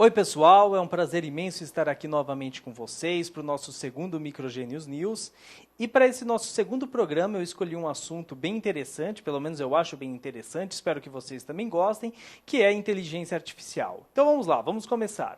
Oi pessoal, é um prazer imenso estar aqui novamente com vocês para o nosso segundo Microgênios News. E para esse nosso segundo programa eu escolhi um assunto bem interessante, pelo menos eu acho bem interessante, espero que vocês também gostem, que é a inteligência artificial. Então vamos lá, vamos começar.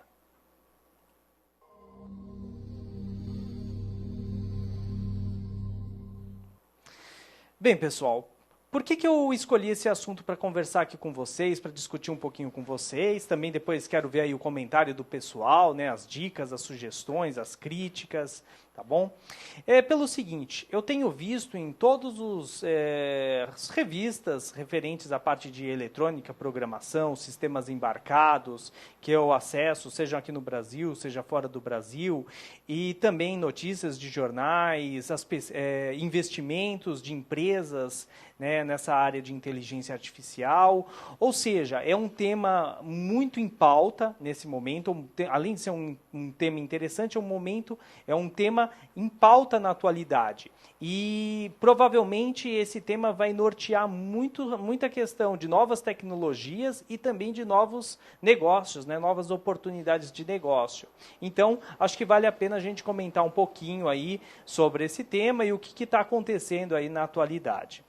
Bem pessoal, por que eu escolhi esse assunto para conversar aqui com vocês, para discutir um pouquinho com vocês? Também depois quero ver aí o comentário do pessoal, né, as dicas, as sugestões, as críticas, tá bom? Pelo seguinte, eu tenho visto em todas as revistas referentes à parte de eletrônica, programação, sistemas embarcados, que eu acesso, seja aqui no Brasil, seja fora do Brasil, e também notícias de jornais, investimentos de empresas, né, nessa área de inteligência artificial, ou seja, é um tema muito em pauta nesse momento, além de ser um tema interessante, é um tema em pauta na atualidade. E provavelmente esse tema vai nortear muita questão de novas tecnologias e também de novos negócios, né, novas oportunidades de negócio. Então, acho que vale a pena a gente comentar um pouquinho aí sobre esse tema e o que está acontecendo aí na atualidade.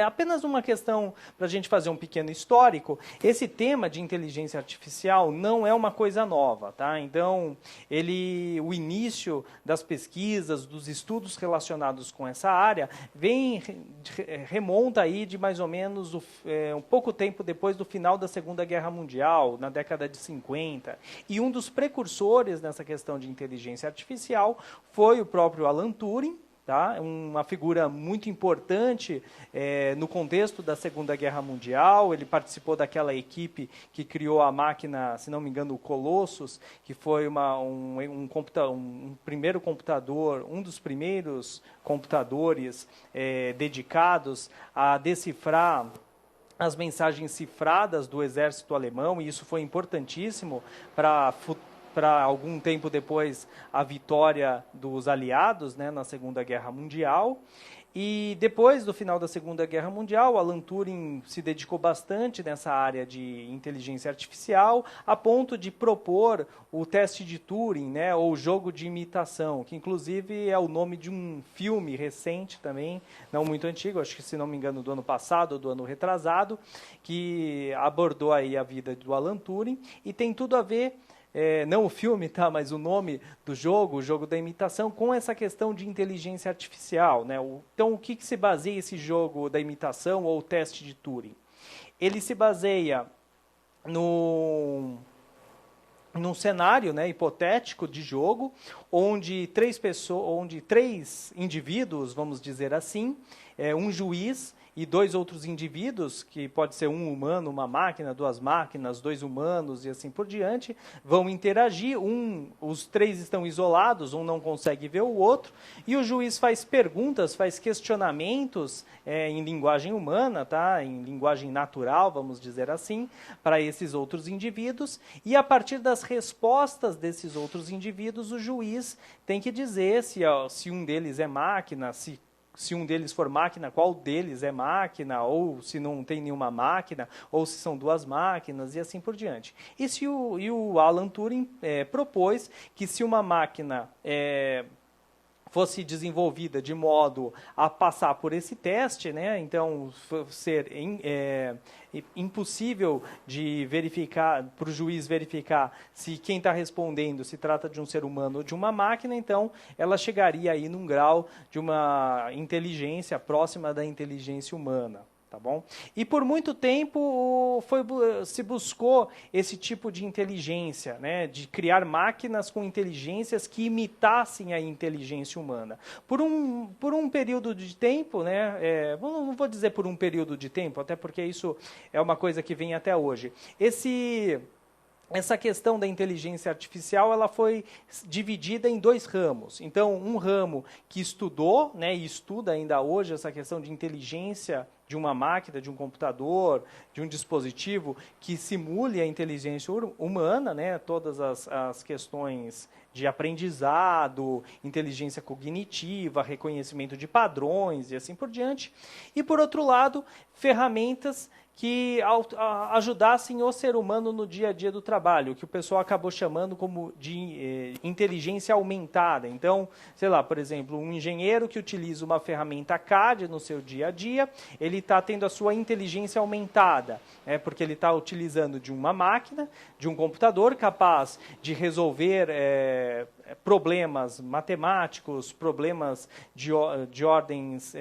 Apenas uma questão para a gente fazer um pequeno histórico. Esse tema de inteligência artificial não é uma coisa nova, tá? Então, o início das pesquisas, dos estudos relacionados com essa área, remonta aí de mais ou menos um pouco tempo depois do final da Segunda Guerra Mundial, na década de 50. E um dos precursores nessa questão de inteligência artificial foi o próprio Alan Turing, tá? Uma figura muito importante no contexto da Segunda Guerra Mundial. Ele participou daquela equipe que criou a máquina, se não me engano, o Colossus, que foi primeiro computador, um dos primeiros computadores dedicados a decifrar as mensagens cifradas do exército alemão, e isso foi importantíssimo para algum tempo depois a vitória dos aliados, né, na Segunda Guerra Mundial. E depois do final da Segunda Guerra Mundial, Alan Turing se dedicou bastante nessa área de inteligência artificial, a ponto de propor o teste de Turing, né, ou jogo de imitação, que inclusive é o nome de um filme recente também, não muito antigo, acho que, se não me engano, do ano passado ou do ano retrasado, que abordou aí a vida do Alan Turing e tem tudo a ver, não o filme, tá, mas o nome do jogo, o jogo da imitação, com essa questão de inteligência artificial, né? Então, o que se baseia esse jogo da imitação ou o teste de Turing? Ele se baseia num cenário, né, hipotético de jogo, onde três indivíduos, vamos dizer assim, um juiz e dois outros indivíduos, que pode ser um humano, uma máquina, duas máquinas, dois humanos e assim por diante, vão interagir. Os três estão isolados, um não consegue ver o outro, e o juiz faz perguntas, faz questionamentos em linguagem humana, tá? Em linguagem natural, vamos dizer assim, para esses outros indivíduos, e a partir das respostas desses outros indivíduos, o juiz tem que dizer se um deles é máquina, se um deles for máquina, qual deles é máquina, ou se não tem nenhuma máquina, ou se são duas máquinas, e assim por diante. E o Alan Turing propôs que se uma máquina fosse desenvolvida de modo a passar por esse teste, né, então ser impossível de verificar, para o juiz verificar se quem está respondendo se trata de um ser humano ou de uma máquina, então ela chegaria aí num grau de uma inteligência próxima da inteligência humana. Tá bom? E por muito tempo se buscou esse tipo de inteligência, né, de criar máquinas com inteligências que imitassem a inteligência humana. Por um período de tempo, né, não vou dizer por um período de tempo, até porque isso é uma coisa que vem até hoje. Essa questão da inteligência artificial, ela foi dividida em dois ramos. Então, um ramo que estudou, né, e estuda ainda hoje essa questão de inteligência de uma máquina, de um computador, de um dispositivo que simule a inteligência humana, né, todas as questões de aprendizado, inteligência cognitiva, reconhecimento de padrões e assim por diante. E, por outro lado, ferramentas que ajudassem o ser humano no dia a dia do trabalho, que o pessoal acabou chamando como de inteligência aumentada. Então, sei lá, por exemplo, um engenheiro que utiliza uma ferramenta CAD no seu dia a dia, ele está tendo a sua inteligência aumentada, porque ele está utilizando de uma máquina, de um computador capaz de resolver problemas matemáticos, problemas de ordens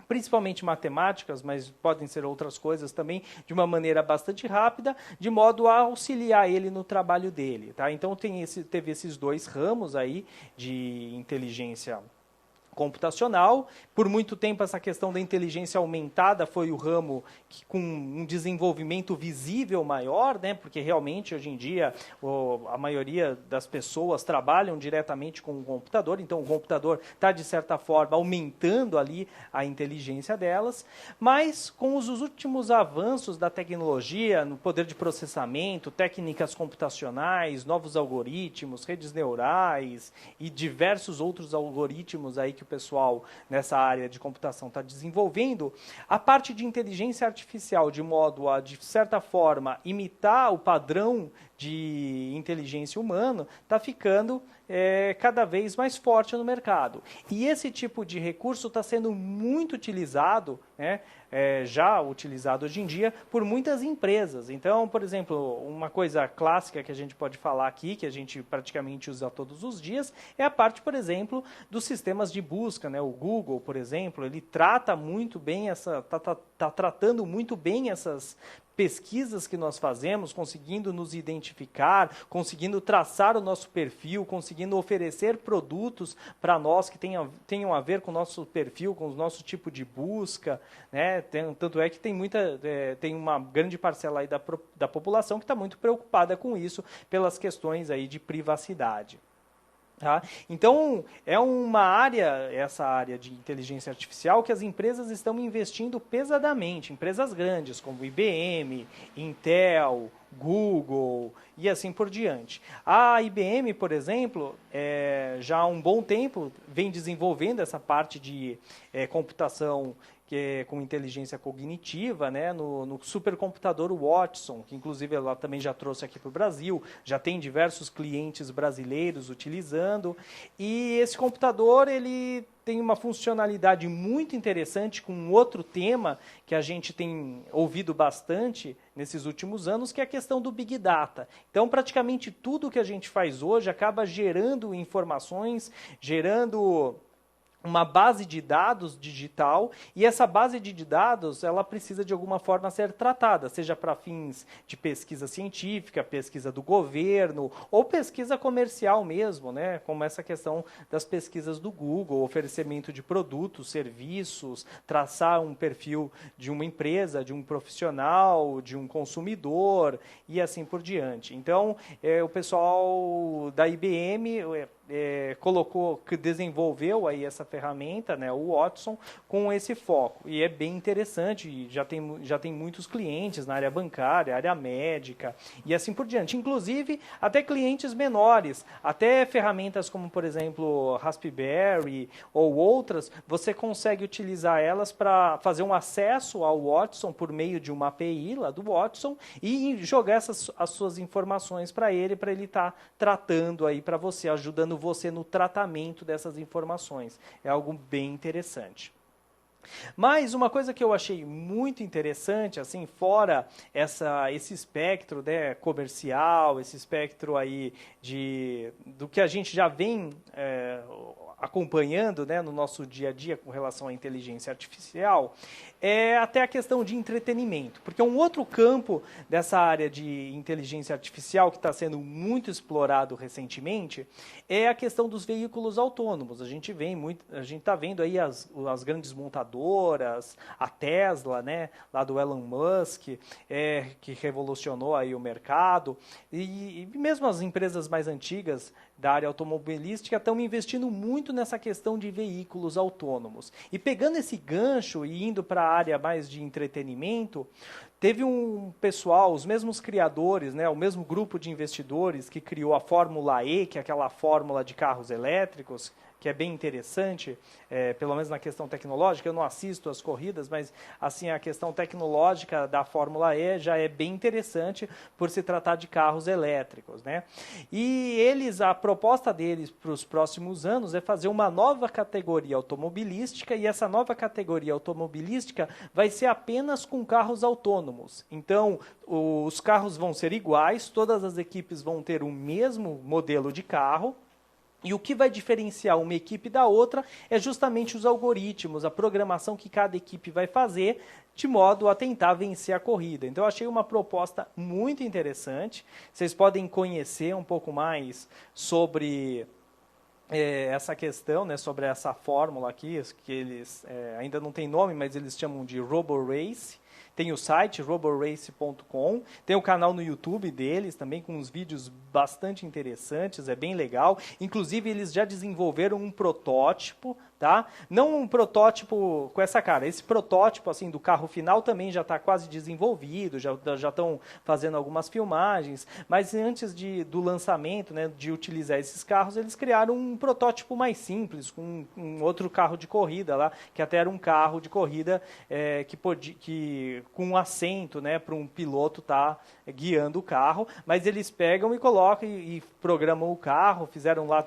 principalmente matemáticas, mas podem ser outras coisas também, de uma maneira bastante rápida, de modo a auxiliar ele no trabalho dele. Tá? Então teve esses dois ramos aí de inteligência computacional. Por muito tempo essa questão da inteligência aumentada foi o ramo com um desenvolvimento visível maior, né? Porque realmente hoje em dia a maioria das pessoas trabalham diretamente com o computador, então o computador está de certa forma aumentando ali a inteligência delas, mas com os últimos avanços da tecnologia, no poder de processamento, técnicas computacionais, novos algoritmos, redes neurais e diversos outros algoritmos aí que o pessoal nessa área de computação está desenvolvendo, a parte de inteligência artificial, de modo a, de certa forma, imitar o padrão de inteligência humana, está ficando cada vez mais forte no mercado. E esse tipo de recurso está sendo muito utilizado, já utilizado hoje em dia, por muitas empresas. Então, por exemplo, uma coisa clássica que a gente pode falar aqui, que a gente praticamente usa todos os dias, é a parte, por exemplo, dos sistemas de busca. O Google, por exemplo, ele trata muito bem está tratando muito bem essas pesquisas que nós fazemos, conseguindo nos identificar, conseguindo traçar o nosso perfil, conseguindo oferecer produtos para nós que tenham a ver com o nosso perfil, com o nosso tipo de busca, tanto é que tem uma grande parcela aí da população que está muito preocupada com isso, pelas questões aí de privacidade. Tá? Então, é uma área, essa área de inteligência artificial, que as empresas estão investindo pesadamente, empresas grandes como IBM, Intel, Google e assim por diante. A IBM, por exemplo, já há um bom tempo vem desenvolvendo essa parte de computação com inteligência cognitiva, no supercomputador Watson, que inclusive ela também já trouxe aqui para o Brasil, já tem diversos clientes brasileiros utilizando, e esse computador ele tem uma funcionalidade muito interessante com um outro tema que a gente tem ouvido bastante nesses últimos anos, que é a questão do Big Data. Então, praticamente tudo que a gente faz hoje acaba gerando informações, gerando uma base de dados digital, e essa base de dados ela precisa de alguma forma ser tratada, seja para fins de pesquisa científica, pesquisa do governo, ou pesquisa comercial mesmo, como essa questão das pesquisas do Google, oferecimento de produtos, serviços, traçar um perfil de uma empresa, de um profissional, de um consumidor, e assim por diante. Então, o pessoal da IBM desenvolveu aí essa ferramenta, o Watson, com esse foco. E é bem interessante, já tem muitos clientes na área bancária, área médica, e assim por diante. Inclusive, até clientes menores, até ferramentas como, por exemplo, Raspberry ou outras, você consegue utilizar elas para fazer um acesso ao Watson por meio de uma API lá do Watson e jogar as suas informações para ele estar tratando aí para você, ajudando você no tratamento dessas informações. É algo bem interessante. Mas uma coisa que eu achei muito interessante, assim, fora esse espectro comercial, esse espectro aí do que a gente já vem acompanhando no nosso dia a dia com relação à inteligência artificial, é até a questão de entretenimento. Porque um outro campo dessa área de inteligência artificial que está sendo muito explorado recentemente é a questão dos veículos autônomos. A gente está vendo aí as grandes montadoras, a Tesla, lá do Elon Musk, que revolucionou aí o mercado, e mesmo as empresas mais antigas da área automobilística estão investindo muito nessa questão de veículos autônomos. E pegando esse gancho e indo para a área mais de entretenimento, Teve um pessoal, os mesmos criadores, né, o mesmo grupo de investidores que criou a Fórmula E, que é aquela fórmula de carros elétricos, que é bem interessante, pelo menos na questão tecnológica. Eu não assisto as corridas, mas assim a questão tecnológica da Fórmula E já é bem interessante por se tratar de carros elétricos, né? E a proposta deles para os próximos anos é fazer uma nova categoria automobilística, e essa nova categoria automobilística vai ser apenas com carros autônomos. Então, os carros vão ser iguais, todas as equipes vão ter o mesmo modelo de carro. E o que vai diferenciar uma equipe da outra é justamente os algoritmos, a programação que cada equipe vai fazer, de modo a tentar vencer a corrida. Então, eu achei uma proposta muito interessante. Vocês podem conhecer um pouco mais sobre essa questão, né, sobre essa fórmula aqui, que eles ainda não tem nome, mas eles chamam de RoboRace. Tem o site roborace.com, tem o canal no YouTube deles também com uns vídeos bastante interessantes, é bem legal. Inclusive eles já desenvolveram um protótipo, tá? Não um protótipo com essa cara, esse protótipo assim do carro final também já está quase desenvolvido, já estão fazendo algumas filmagens, mas antes do lançamento, né, de utilizar esses carros, eles criaram um protótipo mais simples, com um outro carro de corrida lá, que até era um carro de corrida com um assento, né, para um piloto estar guiando o carro, mas eles pegam e colocam e programam o carro, fizeram lá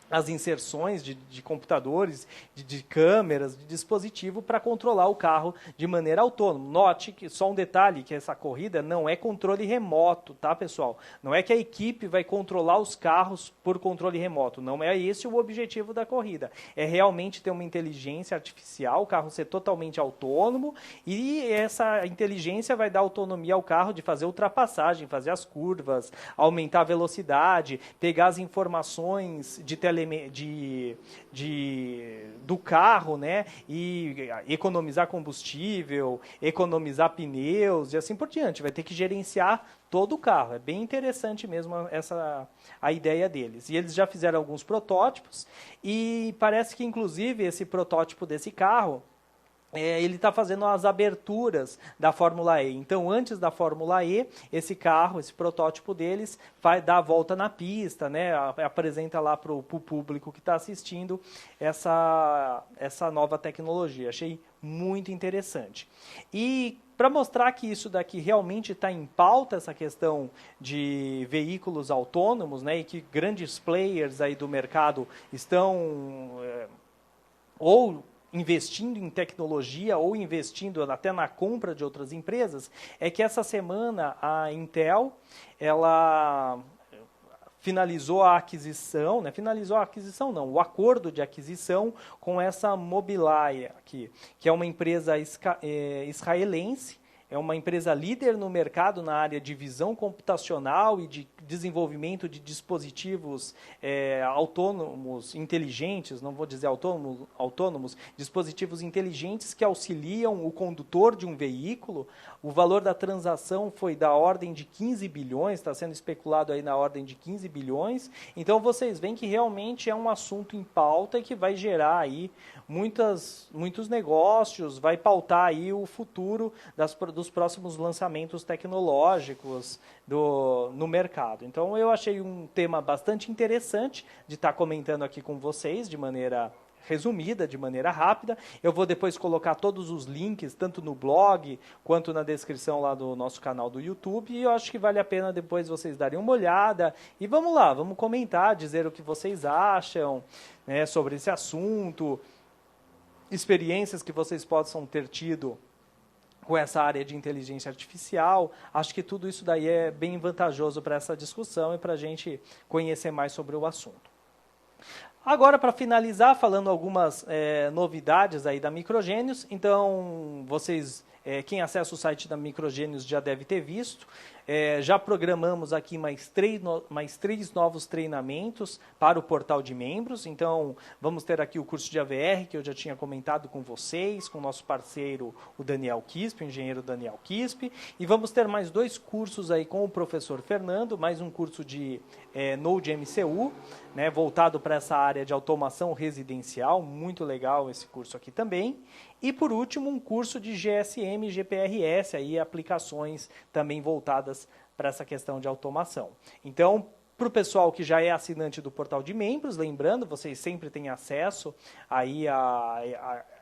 as inserções de computadores, de câmeras, de dispositivo para controlar o carro de maneira autônoma. Note que só um detalhe, que essa corrida não é controle remoto, tá, pessoal? Não é que a equipe vai controlar os carros por controle remoto, não é esse o objetivo da corrida. É realmente ter uma inteligência artificial, o carro ser totalmente autônomo, e essa inteligência vai dar autonomia ao carro de fazer ultrapassagem, fazer as curvas, aumentar a velocidade, pegar as informações do carro, né, e economizar combustível, economizar pneus e assim por diante. Vai ter que gerenciar todo o carro. É bem interessante mesmo a ideia deles. E eles já fizeram alguns protótipos e parece que, inclusive, esse protótipo desse carro, ele está fazendo as aberturas da Fórmula E. Então, antes da Fórmula E, esse carro, esse protótipo deles, vai dar a volta na pista, né? Apresenta lá para o público que está assistindo essa nova tecnologia. Achei muito interessante. E para mostrar que isso daqui realmente está em pauta, essa questão de veículos autônomos, né? E que grandes players aí do mercado estão ou investindo em tecnologia ou investindo até na compra de outras empresas, é que essa semana a Intel, ela finalizou a aquisição, o acordo de aquisição com essa Mobileye aqui, que é uma empresa israelense. É uma empresa líder no mercado na área de visão computacional e de desenvolvimento de dispositivos autônomos, inteligentes, não vou dizer autônomos, dispositivos inteligentes que auxiliam o condutor de um veículo. O valor da transação foi da ordem de 15 bilhões, está sendo especulado aí na ordem de 15 bilhões. Então vocês veem que realmente é um assunto em pauta e que vai gerar aí muitos negócios, vai pautar aí o futuro dos próximos lançamentos tecnológicos no mercado. Então, eu achei um tema bastante interessante de estar comentando aqui com vocês de maneira resumida, de maneira rápida. Eu vou depois colocar todos os links, tanto no blog, quanto na descrição lá do nosso canal do YouTube, e eu acho que vale a pena depois vocês darem uma olhada, e vamos lá, vamos comentar, dizer o que vocês acham, né, sobre esse assunto, experiências que vocês possam ter tido com essa área de inteligência artificial. Acho que tudo isso daí é bem vantajoso para essa discussão e para a gente conhecer mais sobre o assunto. Agora, para finalizar, falando algumas novidades aí da Microgênios. Então, quem acessa o site da Microgênios já deve ter visto. Já programamos aqui mais três novos treinamentos para o portal de membros. Então, vamos ter aqui o curso de AVR, que eu já tinha comentado com vocês, com o nosso parceiro, o Daniel Quispe, o engenheiro Daniel Quispe. E vamos ter mais 2 cursos aí com o professor Fernando, mais um curso de Node MCU, né, voltado para essa área de automação residencial. Muito legal esse curso aqui também. E, por último, um curso de GSM e GPRS, aí aplicações também voltadas para essa questão de automação. Então, para o pessoal que já é assinante do portal de membros, lembrando, vocês sempre têm acesso aí a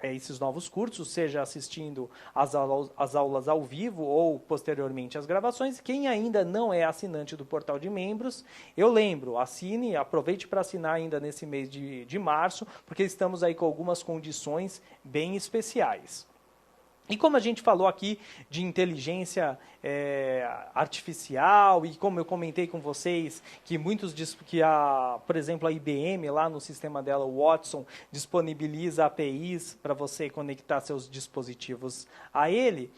esses novos cursos, seja assistindo às aulas ao vivo ou posteriormente às gravações. Quem ainda não é assinante do portal de membros, eu lembro, assine, aproveite para assinar ainda nesse mês de março, porque estamos aí com algumas condições bem especiais. E como a gente falou aqui de inteligência artificial, e como eu comentei com vocês, que muitos por exemplo, a IBM, lá no sistema dela, o Watson, disponibiliza APIs para você conectar seus dispositivos a ele.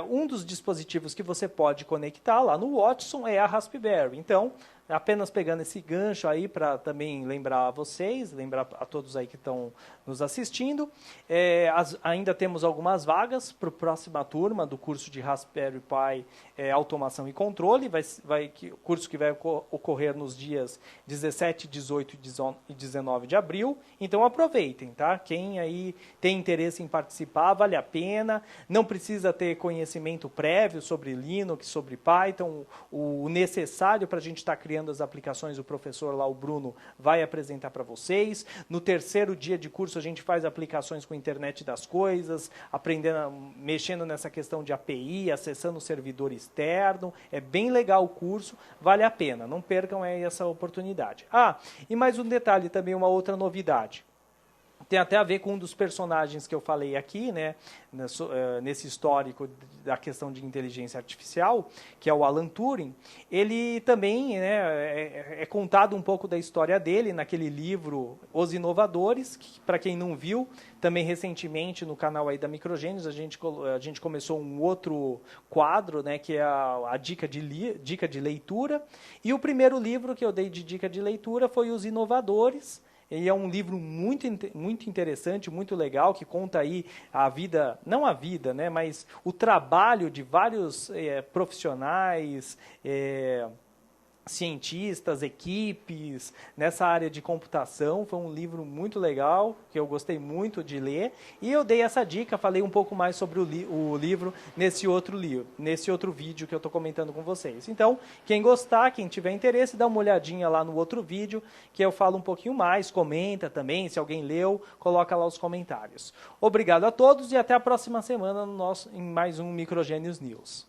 Um dos dispositivos que você pode conectar lá no Watson é a Raspberry. Então, apenas pegando esse gancho aí para também lembrar a vocês, lembrar a todos aí que estão nos assistindo, ainda temos algumas vagas para a próxima turma do curso de Raspberry Pi Automação e Controle, curso que vai ocorrer nos dias 17, 18 e 19 de abril. Então aproveitem, tá? Quem aí tem interesse em participar, vale a pena, não precisa ter conhecimento prévio sobre Linux, sobre Python, o necessário para a gente estar criando as aplicações, o professor lá, o Bruno, vai apresentar para vocês. No terceiro dia de curso, a gente faz aplicações com a internet das coisas, mexendo nessa questão de API, acessando o servidor externo. É bem legal o curso, vale a pena, não percam essa oportunidade. E mais um detalhe também, uma outra novidade. Tem até a ver com um dos personagens que eu falei aqui, né, nesse histórico da questão de inteligência artificial, que é o Alan Turing. Ele também, né, é contado um pouco da história dele naquele livro Os Inovadores, que, para quem não viu, também recentemente no canal aí da Microgênios, a gente começou um outro quadro, né, que é a dica de leitura. E o primeiro livro que eu dei de dica de leitura foi Os Inovadores. E é um livro muito interessante, muito legal, que conta aí a vida, não a vida, né, mas o trabalho de vários profissionais, cientistas, equipes, nessa área de computação. Foi um livro muito legal, que eu gostei muito de ler, e eu dei essa dica, falei um pouco mais sobre o livro nesse outro vídeo que eu estou comentando com vocês. Então, quem gostar, quem tiver interesse, dá uma olhadinha lá no outro vídeo, que eu falo um pouquinho mais, comenta também, se alguém leu, coloca lá os comentários. Obrigado a todos e até a próxima semana em mais um Microgênios News.